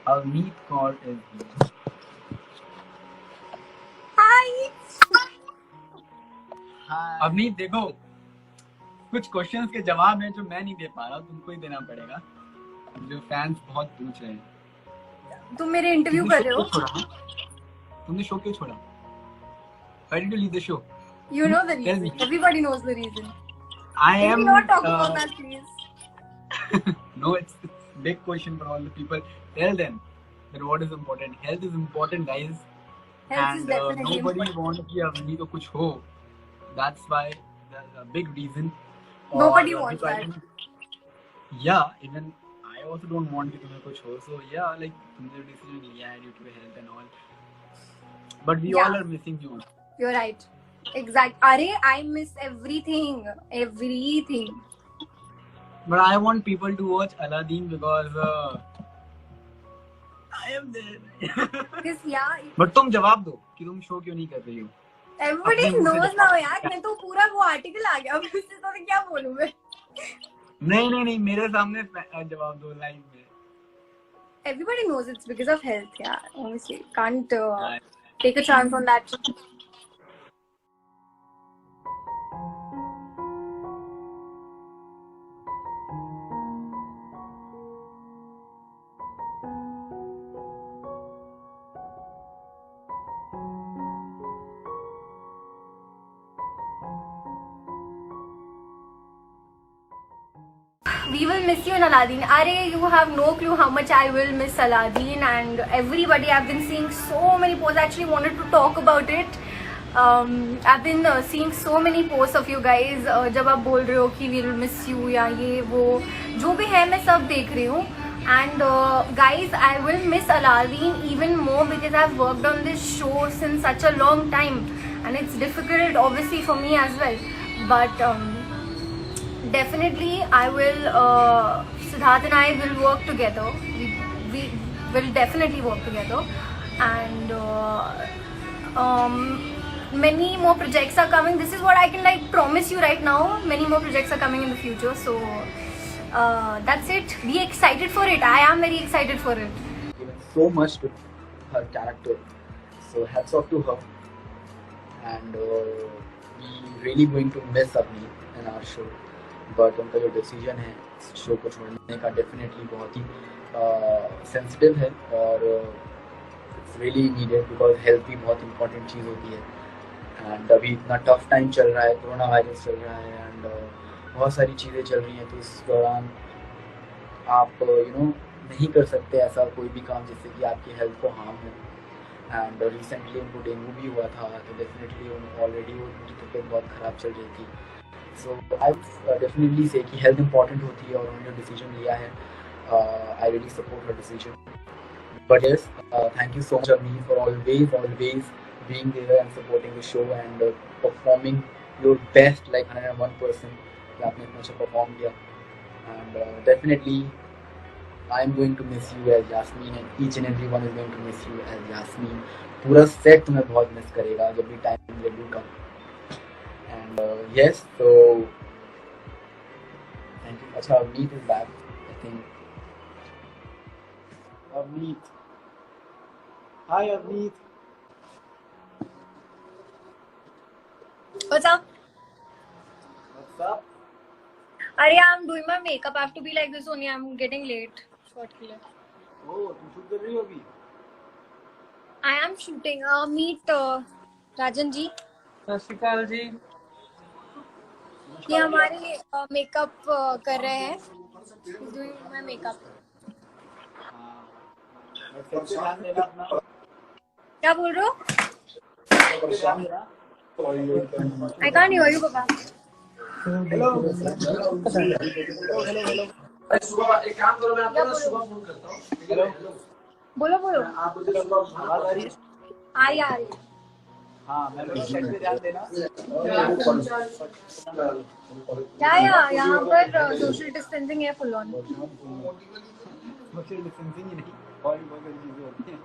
Avneet Kaur is here. Hi. Avneet देखो, कुछ questions के जवाब हैं जो मैं नहीं दे पा रहा, तुमको ही देना पड़ेगा, जो फैंस बहुत पूछ रहे हैं। तुम मेरे इंटरव्यू कर रहे हो? तुमने शो क्यों छोड़ा? Why did you leave the show? You know the reason. Everybody knows the reason. I am. Can we not talk about that, please? No, it's a big question for all the people. Tell them that what is important. Health is important, guys. Health is definitely nobody important. wants कि अवनी को कुछ हो. That's why there's a big reason. Nobody wants that. Yeah, even I also don't want कि तुम्हें कुछ हो. So yeah, like तुमने decision लिया है due to health and all. But we all are missing you. You're right. Exact. Arey, I miss everything. Everything. But I want people to watch Aladdin because I am there. Because yeah. But तुम जवाब दो कि तुम show क्यों नहीं कर रही हो? Everybody knows now यार. मैं तो पूरा वो आर्टिकल आ गया. अब इससे तो मैं क्या बोलूँ मैं? नहीं मेरे सामने जवाब दो लाइव में. Everybody knows it's because of health. Yeah, honestly, can't take a chance on that. We will miss you in Aladdin. Arey, you have no clue how much I will miss Aladdin and everybody. I've been seeing so many posts. I actually wanted to talk about it. I've been seeing so many posts of you guys. जब आप बोल रहे हो कि we will miss you या ये वो जो भी है मैं सब देख रही हूँ. And guys, I will miss Aladdin even more because I've worked on this show since such a long time, and it's difficult obviously for me as well. But definitely I will. Siddharth and I will work together. We will definitely work together, and many more projects are coming. This is what I can like promise you right now. Many more projects are coming in the future. So that's it. Be excited for it. I am very excited for it. Given so much to her character, so hats off to her. And we really going to miss Avni in our show. But उनका जो decision है show को छोड़ने का definitely बहुत ही sensitive है और it's really needed because health भी बहुत इंपॉर्टेंट चीज़ होती है. एंड अभी इतना टफ टाइम चल रहा है, कोरोना वायरस चल रहा है एंड बहुत सारी चीज़ें चल रही हैं, तो इस दौरान आप नहीं कर सकते ऐसा कोई भी काम जिससे कि आपकी हेल्थ को हार्म हो. एंड रिसेंटली उनको डेंगू भी हुआ था, तो डेफिनेटली ऑलरेडी उनकी तबीयत बहुत ख़राब चल रही थी. So I would definitely say कि health important होती है और उन्होंने decision लिया है. I really support her decision. But yes, thank you so much Avni for always being there and supporting the show and performing your best like 101%. कि आपने इतना अच्छा perform किया. And definitely I am going to miss you as Yasmin and each and everyone is going to miss you as Yasmin. पूरा set तुम्हें बहुत miss करेगा जब भी time जब भी come. And yes, so thank you. Acha, Avneet is back, I think. Avneet. Hi, Avneet. What's up? What's up? Arey, I'm doing my makeup. I have to be like this only. I'm getting late. Short के लिए. Oh, तुम shoot कर रही हो अभी? I am shooting. Meet Rajan जी. सत श्री अकाल जी. ये हमारे मेकअप कर रहे हैं. Doing my makeup. क्या बोल रहे हो? I can't hear you, पापा. Hello. एक काम करो, मैं आपको सुबह फोन करता हूँ. Hello. बोलो. आप मुझे आवाज आ रही है? आ रही है. हाँ, मैं पे ध्यान देना. क्या यहाँ पर सोशल डिस्टेंसिंग है फुल ऑन. सोशल डिस्टेंसिंग ही नहीं, और भी बहुत सारी चीजें होती हैं.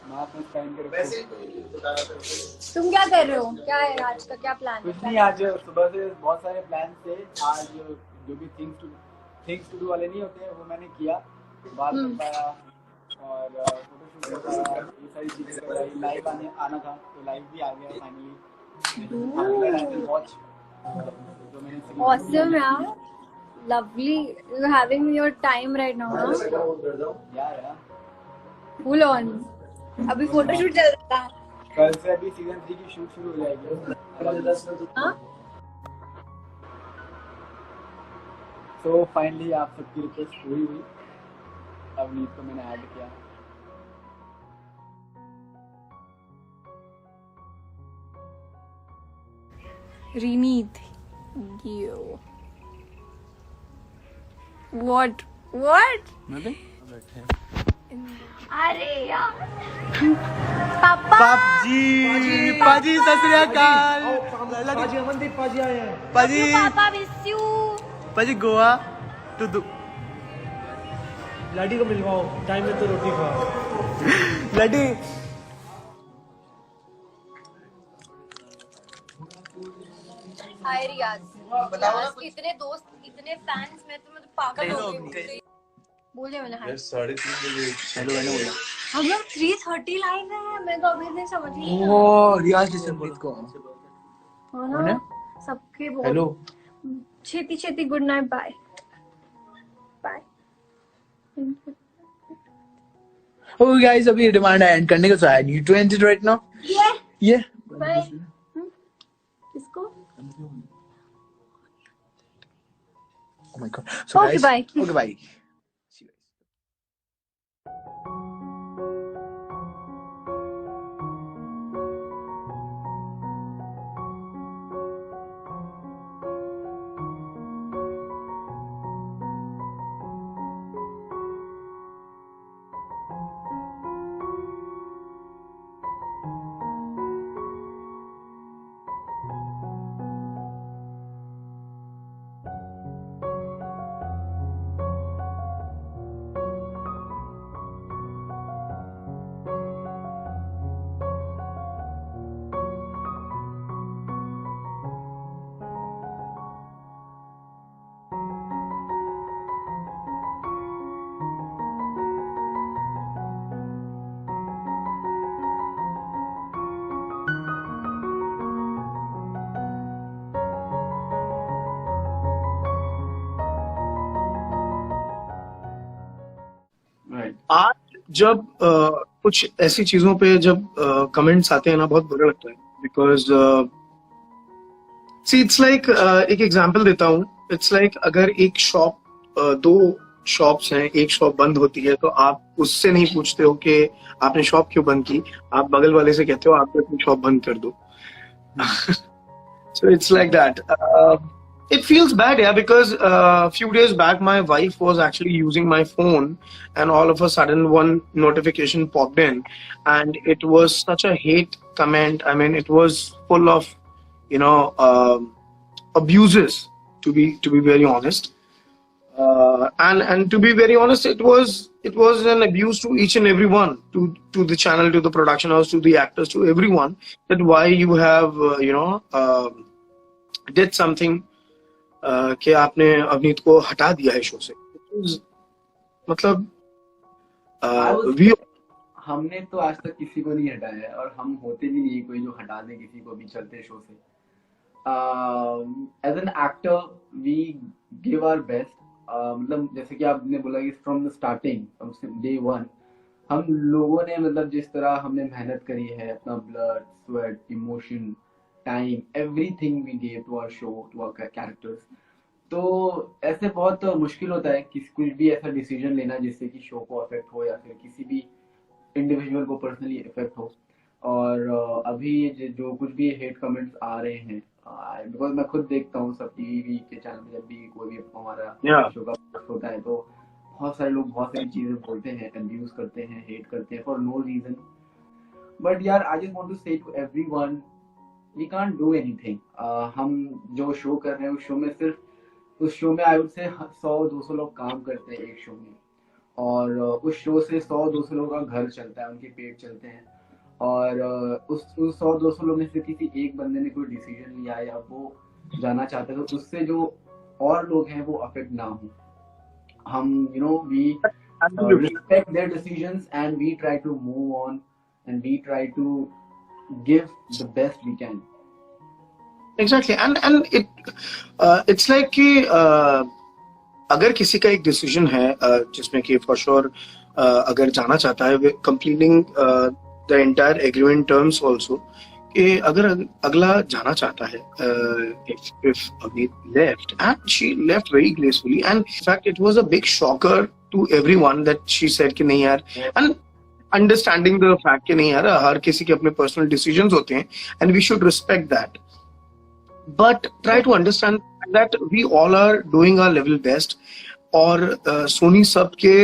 मास्क पहन के रखो. तुम क्या कर रहे हो? क्या है आज का क्या प्लान है? कुछ नहीं, आज सुबह से बहुत सारे प्लान थे. आज जो भी थिंग्स टू डू वाले नहीं होते हैं वो मैंने किया. बाल कटवाया, और फोटोशूट का ये सारी चीज़ें लाइव आना था, तो लाइव भी आ गया फाइनली। वॉच जो मैंने Awesome, yeah. Lovely. You're having your time right now, huh? यार Full on. अभी फोटोशूट चल रहा है. कल से अभी सीजन 3 की शूट शुरू हो जाएगी। हाँ? तो फाइनली आप सबकी रिक्वेस्ट पूरी हुई, अवनीत को मैंने ऐड किया। Reneet. You. What? What? अरे यार. पापा. पाजी सत श्री अकाल। पाजी अमनदीप पाजी आए हैं। पाजी पापा miss you. पाजी गोवा टू लाडी को मिलवाओ, टाइम में तो रोटी खाओ। लड्डी हाय रियाज. रियाज के इतने दोस्त, इतने फैंस, मैं तो पागल हो गई. बोले मैंने हाय. 3:30 बजे हेलो हम लोग 3:30 लाइव है. मैं तो अभी नहीं समझ रही. ओ रियाज दिसंबर को है ना? सबके बोल. हेलो छेती छेती good night. Bye bye. Oh guys अभी डिमांड एंड करने का so I need to end it right now. ये बाय. किसको? Oh my god so Okay, bye. Okay bye. आज जब कुछ ऐसी चीजों पे जब कमेंट्स आते हैं ना, बहुत बुरा लगता है। बिकॉज सी इट्स लाइक, एक एग्जांपल देता हूँ। इट्स लाइक अगर एक शॉप, दो शॉप्स हैं, एक शॉप बंद होती है तो आप उससे नहीं पूछते हो कि आपने शॉप क्यों बंद की, आप बगल वाले से कहते हो आप अपनी शॉप बंद कर दो। So it's like that. It feels bad, yeah, because a few days back my wife was actually using my phone and all of a sudden one notification popped in and it was such a hate comment. I mean, it was full of, you know, abuses, to be very honest. And to be very honest, it was an abuse to each and every one, to the channel, to the production house, to the actors, to everyone, that why you have did something कि आपने अवनीत को हटा दिया है show से। मतलब हमने तो आज तक किसी को नहीं हटाया है और हम होते भी नहीं कोई जो हटा दे किसी को भी चलते शो से। As an actor we give our best. मतलब जैसे कि आपने बोला कि from the starting, from day 1 हम लोगों ने मतलब जिस तरह हमने मेहनत करी है, अपना blood, sweat, emotion, time, everything we give to our show, to our characters. तो ऐसे बहुत मुश्किल होता है कि कुछ भी ऐसा डिसीजन लेना जिससे कि शो को अफेक्ट हो या फिर किसी भी इंडिविजुअल को पर्सनली इफेक्ट हो। और अभी जो कुछ भी हेट कमेंट्स आ रहे हैं, बिकॉज मैं खुद देखता हूँ सब टीवी के चैनल में, जब भी कोई भी हमारा शो का पोस्ट होता है तो बहुत सारे लोग बहुत सारी चीजें बोलते हैं, अब्यूज करते हैं, हेट करते हैं फॉर नो रीजन। बट यार I just want to say to everyone, we can't do anything. हम जो शो कर रहे हैं उस शो में सिर्फ उस शो में आई वुड से 100-200 लोग काम करते हैं एक शो में, और उस शो से 100-200 लोगों का घर चलता है, उनके पेट चलते हैं। और उस 100-200 लोगों में से किसी एक बंदे ने कोई डिसीजन लिया या वो जाना चाहता है तो उससे जो और लोग हैं वो अफेक्ट ना हो। हम we Absolutely. respect their decisions, and we try to move on, and we try to give the best we can. Exactly. And it's like कि अगर किसी का एक डिसीजन है जिसमें कि फॉर श्योर अगर जाना चाहता है completing the entire agreement terms also, कि अगर अगला जाना चाहता है, if Avneet left, and she left very gracefully, and in fact it was a big shocker to everyone that she said कि नहीं यार, and understanding the fact कि नहीं यार हर किसी के अपने personal decisions होते हैं and we should respect that, but try to understand that we all are doing our level best. और सोनी सब के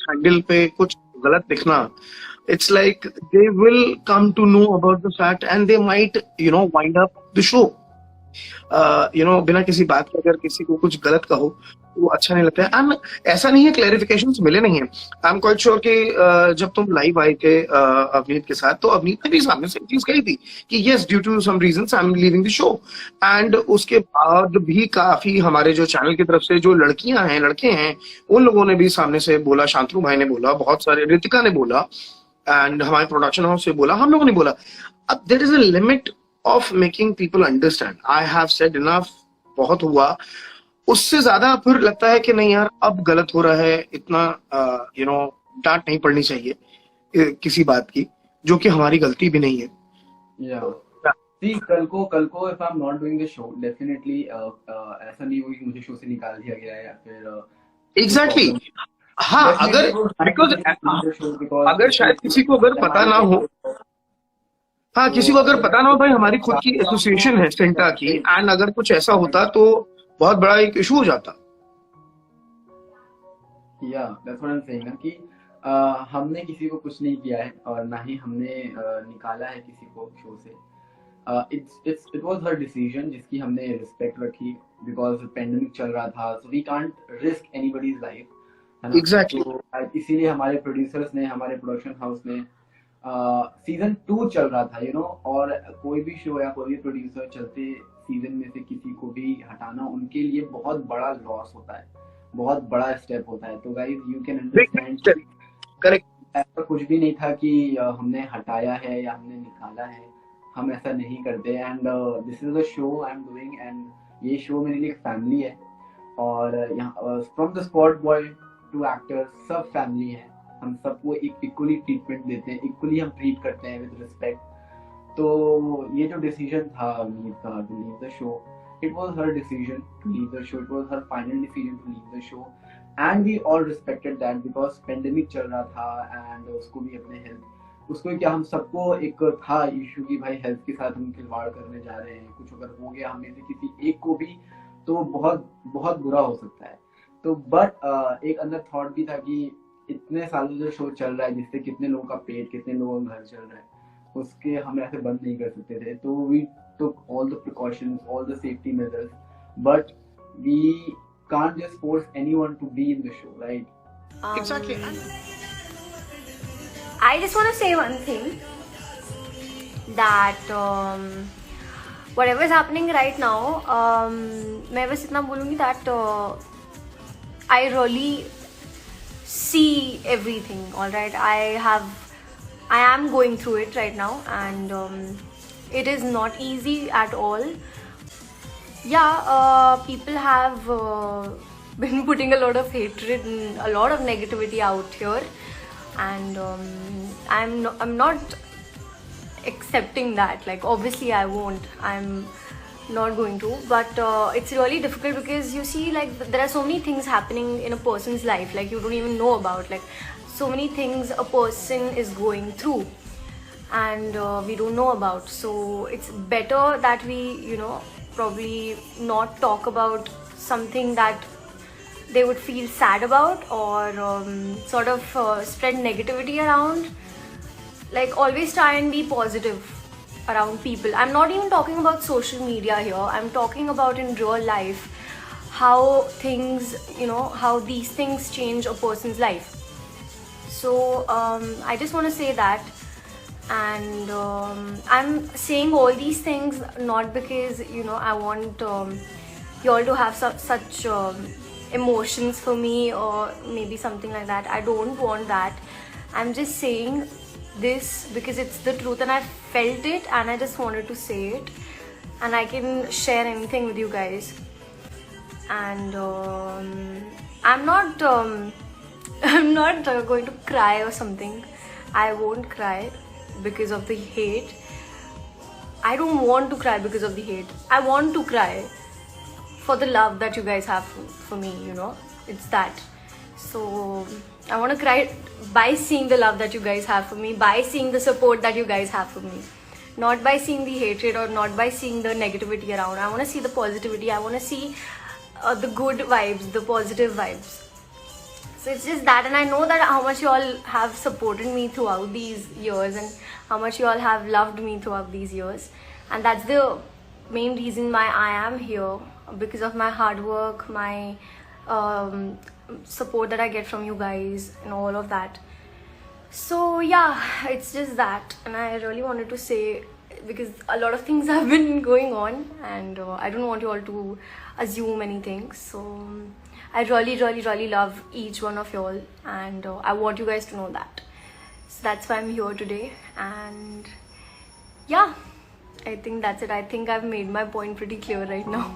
हैंडल पे कुछ गलत दिखना, it's like they will come to know about the fact and they might wind up the show. बिना किसी बात के अगर किसी को कुछ गलत कहो तो वो अच्छा नहीं लगता है. एंड ऐसा नहीं है, क्लैरिफिकेशंस मिले नहीं है. आई एम क्वाइट श्योर कि जब तुम लाइव आए थे अवनीत के साथ, तो अवनीत ने भी सामने से चीज कही थी कि yes, due to some reasons I am leaving the show. And उसके बाद भी काफी हमारे जो चैनल की तरफ से जो लड़कियां हैं, लड़के हैं, उन लोगों ने भी सामने से बोला, शांतनु भाई ने बोला, बहुत सारे, रितिका ने बोला, एंड हमारे प्रोडक्शन हाउस से बोला, हम लोगों ने बोला. अब there is a limit of making people understand. I have said enough, बहुत हुआ. उससे ज्यादा फिर लगता है कि नहीं यार अब गलत हो रहा है, इतना डांट नहीं पड़नी चाहिए किसी बात की जो कि हमारी गलती भी नहीं है. See, कल को if I'm not doing the show, definitely ऐसा नहीं होगा कि मुझे शो से निकाल दिया गया है या फिर एग्जैक्टली. हाँ, अगर बिकॉज अगर शायद किसी को अगर पता ना हो, हाँ, किसी को अगर पता ना हो भाई हमारी खुद की एसोसिएशन है सेंटा की, एंड अगर कुछ ऐसा होता तो बहुत बड़ा एक इशू हो जाता. that's what I'm saying ना कि हमने किसी को कुछ नहीं किया है और ना ही हमने निकाला है किसी को शो से. It was her decision जिसकी हमने रिस्पेक्ट रखी, because पेंडेमिक चल रहा था, so we can't risk anybody's life, है ना. Exactly. तो इसीलिए हमारे प्रोड्यूसर्स ने, हमारे प्रोडक्शन हाउस ने सीजन 2 चल रहा था और कोई भी शो या कोई भी प्रोड्यूसर चलते सीजन में से किसी को भी हटाना उनके लिए बहुत बड़ा लॉस होता है, बहुत बड़ा स्टेप होता है. तो guys you can understand, correct. ऐसा कुछ भी नहीं था कि हमने हटाया है या हमने निकाला है, हम ऐसा नहीं करते. And this is a show I am doing, and ये शो मेरे लिए एक फैमिली है. और यहाँ from the spot boy to actor सब फैमिली है. हम सबको इक्वली ट्रीटमेंट देते हैं, इक्वली हम ट्रीट करते हैं विद रिस्पेक्ट. तो ये जो डिसीजन था अवनीत का to leave the show, it was her decision to leave the show, it was her final decision to leave the show, and we all respected that because pandemic चल रहा था and उसको भी अपने हेल्थ, उसको क्या हम सबको एक था इशू कि भाई हेल्थ के साथ हम खिलवाड़ करने जा रहे हैं, कुछ अगर हो गया हमें से किसी एक को भी तो बहुत बहुत बुरा हो सकता है. तो बट एक अंदर थॉट भी था कि इतने सालों से शो चल रहा है जिससे कितने लोगों का पेट, कितने लोगों का घर चल रहा है, उसके हम ऐसे बंद नहीं कर सकते थे. तो we took all the precautions, all the safety measures, but we can't just force anyone to be in the show, right? Exactly. I just want to say one thing, that whatever is happening right now, मैं बस इतना बोलूँगी that I really see everything, all right. I am going through it right now, and it is not easy at all. Yeah, people have been putting a lot of hatred and a lot of negativity out here, and I'm not accepting that. Like, obviously I won't, I'm not going to, but it's really difficult because you see, like, there are so many things happening in a person's life, like you don't even know about, like so many things a person is going through and we don't know about. So it's better that we probably not talk about something that they would feel sad about, or sort of spread negativity around. Like, always try and be positive around people. I'm not even talking about social media here, I'm talking about in real life, how things, how these things change a person's life. So I just want to say that. And I'm saying all these things not because I want you all to have such emotions for me or maybe something like that. I don't want that. I'm just saying this because it's the truth and I felt it and I just wanted to say it, and I can share anything with you guys. And I'm not I'm not going to cry or something. I won't cry because of the hate. I don't want to cry because of the hate. I want to cry for the love that you guys have for me, you know. It's that. So I want to cry by seeing the love that you guys have for me, by seeing the support that you guys have for me, not by seeing the hatred or not by seeing the negativity around. I want to see the positivity. I want to see the good vibes, the positive vibes. So it's just that, and I know that how much you all have supported me throughout these years and how much you all have loved me throughout these years, and that's the main reason why I am here, because of my hard work, my support that I get from you guys and all of that. So yeah, it's just that, and I really wanted to say, because a lot of things have been going on and I don't want you all to assume anything. So I really love each one of y'all, and I want you guys to know that. So that's why I'm here today, and yeah, I think that's it. I think I've made my point pretty clear right now.